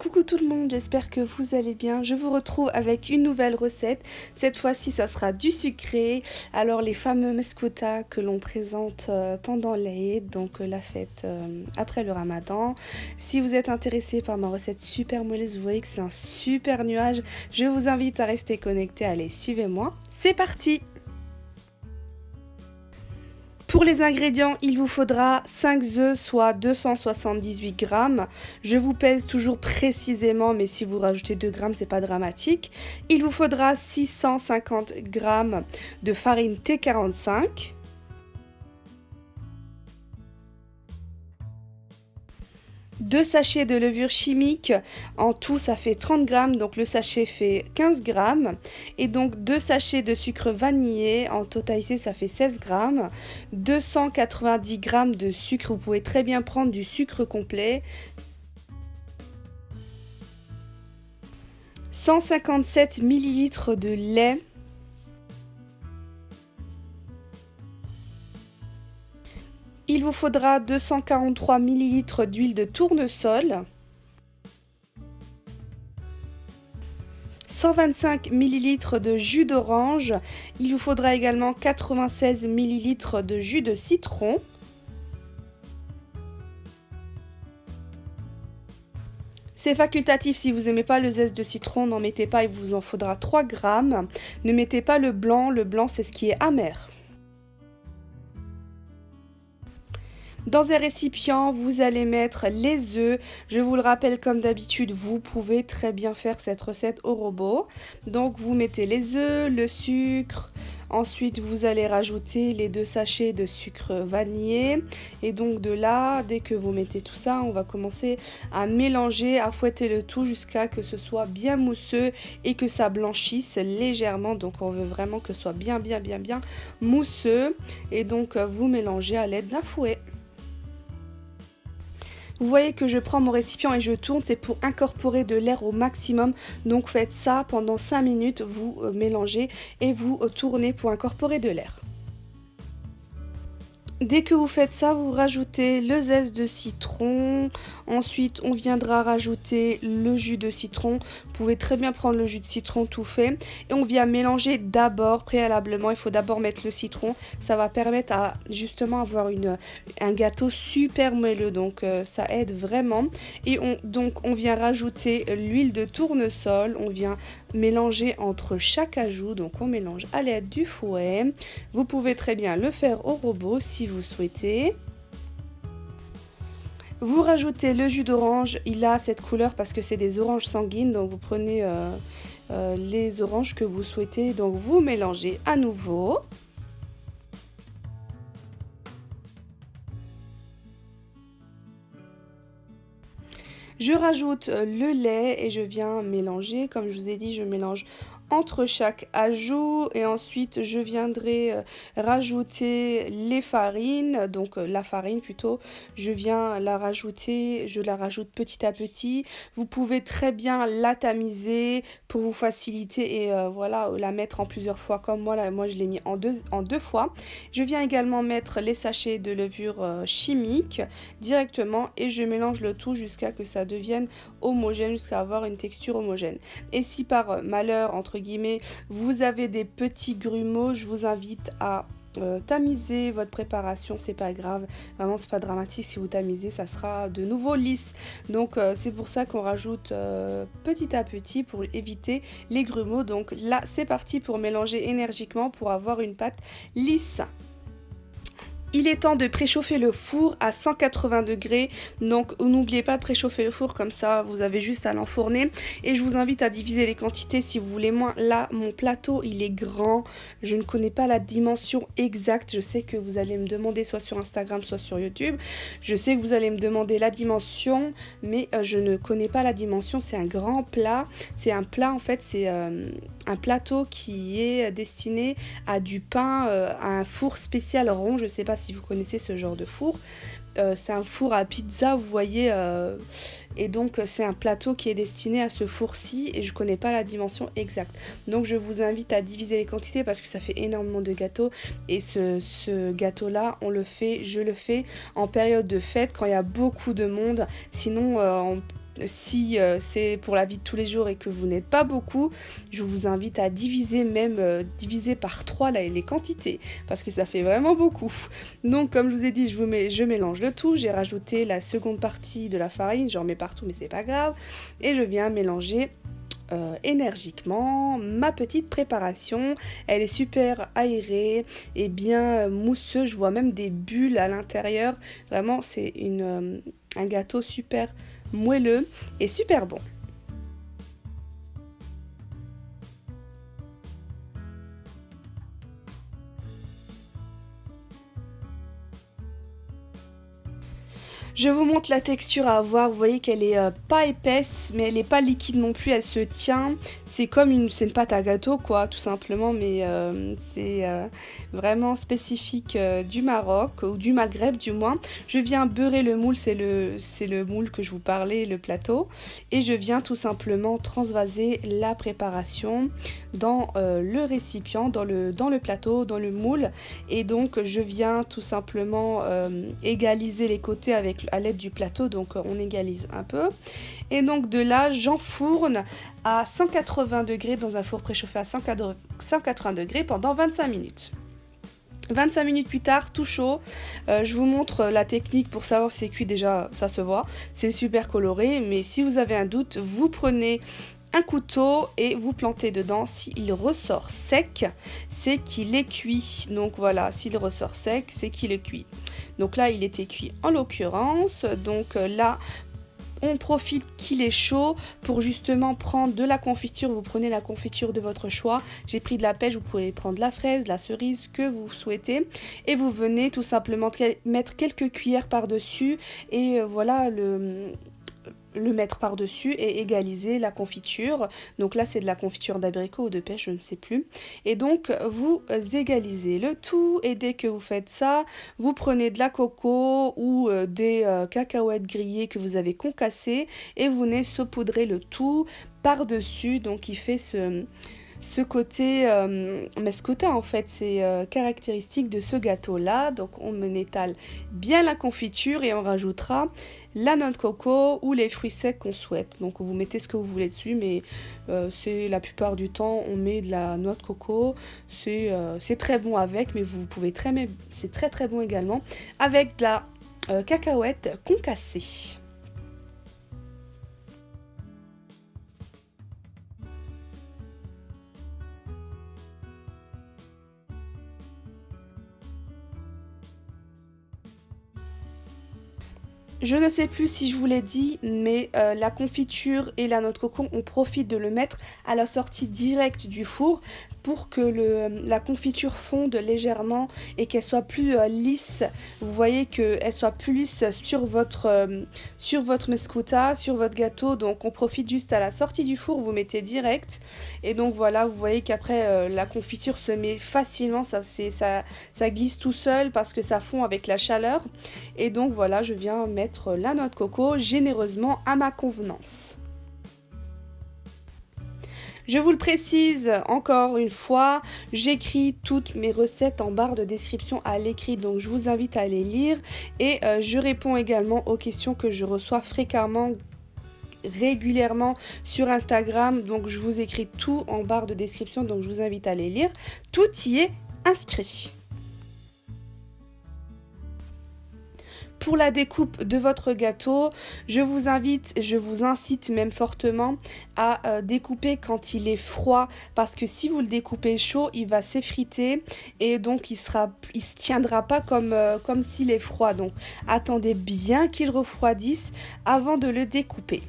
Coucou tout le monde, j'espère que vous allez bien. Je vous retrouve avec une nouvelle recette. Cette fois-ci, ça sera du sucré. Alors les fameux mescoutas que l'on présente pendant l'Aïd, donc la fête après le Ramadan. Si vous êtes intéressé par ma recette super moelleuse, vous voyez que c'est un super nuage. Je vous invite à rester connecté. Allez, suivez-moi. C'est parti! Pour les ingrédients, il vous faudra 5 œufs, soit 278 grammes. Je vous pèse toujours précisément, mais si vous rajoutez 2 grammes, c'est pas dramatique. Il vous faudra 650 grammes de farine T45. 2 sachets de levure chimique, en tout ça fait 30 grammes, donc le sachet fait 15 grammes. Et donc 2 sachets de sucre vanillé, en totalité ça fait 16 grammes. 290 grammes de sucre, vous pouvez très bien prendre du sucre complet. 157 ml de lait. Il vous faudra 243 ml d'huile de tournesol, 125 ml de jus d'orange, il vous faudra également 96 ml de jus de citron, c'est facultatif, si vous n'aimez pas le zeste de citron, n'en mettez pas, il vous en faudra 3 grammes. Ne mettez pas le blanc c'est ce qui est amer. Dans un récipient, vous allez mettre les œufs. Je vous le rappelle, comme d'habitude, vous pouvez très bien faire cette recette au robot. Donc vous mettez les œufs, le sucre, ensuite vous allez rajouter les 2 sachets de sucre vanillé. Et donc de là, dès que vous mettez tout ça, on va commencer à mélanger, à fouetter le tout jusqu'à ce que ce soit bien mousseux et que ça blanchisse légèrement. Donc on veut vraiment que ce soit bien mousseux. Et donc vous mélangez à l'aide d'un fouet. Vous voyez que je prends mon récipient et je tourne, c'est pour incorporer de l'air au maximum. Donc faites ça pendant 5 minutes, vous mélangez et vous tournez pour incorporer de l'air. Dès que vous faites ça, vous rajoutez le zeste de citron. Ensuite, on viendra rajouter le jus de citron. Vous pouvez très bien prendre le jus de citron tout fait. Et on vient mélanger d'abord, préalablement. Il faut d'abord mettre le citron. Ça va permettre à justement avoir un gâteau super moelleux. Donc, ça aide vraiment. Et on vient rajouter l'huile de tournesol. On vient mélanger entre chaque ajout. Donc, on mélange à l'aide du fouet. Vous pouvez très bien le faire au robot si vous souhaitez. Vous rajoutez le jus d'orange, il a cette couleur parce que c'est des oranges sanguines, donc vous prenez les oranges que vous souhaitez, donc vous mélangez à nouveau. Je rajoute le lait et je viens mélanger, comme je vous ai dit, je mélange entre chaque ajout et ensuite je viendrai rajouter les farines, donc la farine plutôt, je viens la rajouter, je la rajoute petit à petit. Vous pouvez très bien la tamiser pour vous faciliter et voilà, la mettre en plusieurs fois comme moi, là, moi je l'ai mis en deux fois. Je viens également mettre les sachets de levure chimique directement et je mélange le tout jusqu'à que ça devienne homogène, jusqu'à avoir une texture homogène. Et si par malheur, entre guillemets, vous avez des petits grumeaux, je vous invite à tamiser votre préparation, c'est pas grave, vraiment c'est pas dramatique, si vous tamisez ça sera de nouveau lisse, donc c'est pour ça qu'on rajoute petit à petit pour éviter les grumeaux. Donc là c'est parti pour mélanger énergiquement pour avoir une pâte lisse. Il est temps de préchauffer le four à 180 degrés, donc n'oubliez pas de préchauffer le four, comme ça vous avez juste à l'enfourner. Et je vous invite à diviser les quantités si vous voulez moins. Là mon plateau il est grand, je ne connais pas la dimension exacte, je sais que vous allez me demander soit sur Instagram soit sur YouTube. Je sais que vous allez me demander la dimension, mais je ne connais pas la dimension. C'est un grand plat, c'est un plat en fait, c'est un plateau qui est destiné à du pain, à un four spécial rond. Je ne sais pas si vous connaissez ce genre de four. C'est un four à pizza, vous voyez, et donc c'est un plateau qui est destiné à ce four-ci et je connais pas la dimension exacte. Donc je vous invite à diviser les quantités parce que ça fait énormément de gâteaux et ce gâteau-là, je le fais en période de fête quand il y a beaucoup de monde. Sinon, Si c'est pour la vie de tous les jours et que vous n'êtes pas beaucoup, je vous invite à diviser même, diviser par 3 les quantités, parce que ça fait vraiment beaucoup. Donc comme je vous ai dit, je mélange le tout, j'ai rajouté la seconde partie de la farine, j'en mets partout mais c'est pas grave, et je viens mélanger énergiquement ma petite préparation. Elle est super aérée et bien mousseuse, je vois même des bulles à l'intérieur. Vraiment, c'est un gâteau super moelleux et super bon. Je vous montre la texture à avoir, vous voyez qu'elle est pas épaisse, mais elle est pas liquide non plus, elle se tient. C'est une pâte à gâteau quoi, tout simplement, mais c'est vraiment spécifique du Maroc, ou du Maghreb du moins. Je viens beurrer le moule, c'est le moule que je vous parlais, le plateau. Et je viens tout simplement transvaser la préparation dans le récipient, dans le plateau, dans le moule. Et donc je viens tout simplement égaliser les côtés à l'aide du plateau, donc on égalise un peu. Et donc de là, j'enfourne à 180 degrés dans un four préchauffé à 180 degrés pendant 25 minutes. 25 minutes plus tard, tout chaud, je vous montre la technique pour savoir si c'est cuit. Déjà, ça se voit, c'est super coloré, mais si vous avez un doute, vous prenez un couteau et vous plantez dedans. S'il ressort sec, c'est qu'il est cuit. Donc voilà, s'il ressort sec, c'est qu'il est cuit. Donc là, il était cuit en l'occurrence. Donc là, on profite qu'il est chaud pour justement prendre de la confiture. Vous prenez la confiture de votre choix. J'ai pris de la pêche, vous pouvez prendre la fraise, la cerise, que vous souhaitez. Et vous venez tout simplement mettre quelques cuillères par-dessus. Et voilà, le mettre par-dessus et égaliser la confiture. Donc là, c'est de la confiture d'abricot ou de pêche, je ne sais plus. Et donc, vous égalisez le tout. Et dès que vous faites ça, vous prenez de la coco ou des cacahuètes grillées que vous avez concassées et vous venez saupoudrer le tout par-dessus. Donc, il fait ce côté mescota en fait, c'est caractéristique de ce gâteau là. Donc on étale bien la confiture et on rajoutera la noix de coco ou les fruits secs qu'on souhaite. Donc vous mettez ce que vous voulez dessus, mais c'est la plupart du temps on met de la noix de coco. C'est très bon avec, mais vous pouvez c'est très très bon également avec de la cacahuète concassée. Je ne sais plus si je vous l'ai dit, mais la confiture et la noix de coco, on profite de le mettre à la sortie directe du four pour que la confiture fonde légèrement et qu'elle soit plus lisse. Vous voyez qu'elle soit plus lisse sur votre mescouta, sur votre gâteau. Donc on profite juste à la sortie du four, vous mettez direct. Et donc voilà, vous voyez qu'après la confiture se met facilement, ça glisse tout seul parce que ça fond avec la chaleur. Et donc voilà, je viens mettre la noix de coco généreusement à ma convenance. Je vous le précise encore une fois, j'écris toutes mes recettes en barre de description à l'écrit, donc je vous invite à les lire. Et je réponds également aux questions que je reçois fréquemment, régulièrement sur Instagram. Donc je vous écris tout en barre de description, donc je vous invite à les lire. Tout y est inscrit. Pour la découpe de votre gâteau, je vous incite même fortement à découper quand il est froid, parce que si vous le découpez chaud, il va s'effriter et donc il se tiendra pas comme s'il est froid. Donc attendez bien qu'il refroidisse avant de le découper.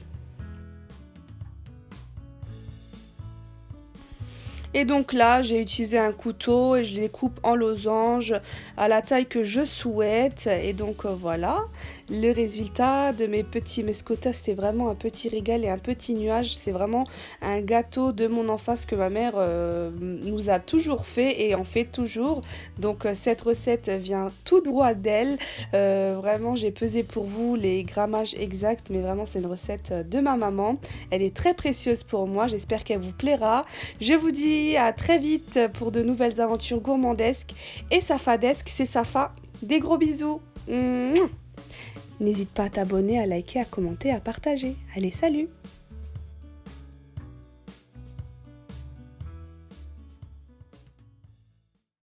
Et donc là, j'ai utilisé un couteau et je les coupe en losanges à la taille que je souhaite. Et donc voilà, le résultat de mes petits mescotas, c'était vraiment un petit régal et un petit nuage. C'est vraiment un gâteau de mon enfance que ma mère nous a toujours fait et en fait toujours. Donc cette recette vient tout droit d'elle. Vraiment, j'ai pesé pour vous les grammages exacts, mais vraiment c'est une recette de ma maman. Elle est très précieuse pour moi, j'espère qu'elle vous plaira. Je vous dis à très vite pour de nouvelles aventures gourmandesques et safadesques. C'est Safa, des gros bisous. Mouah. N'hésite pas à t'abonner, à liker, à commenter, à partager. Allez, salut!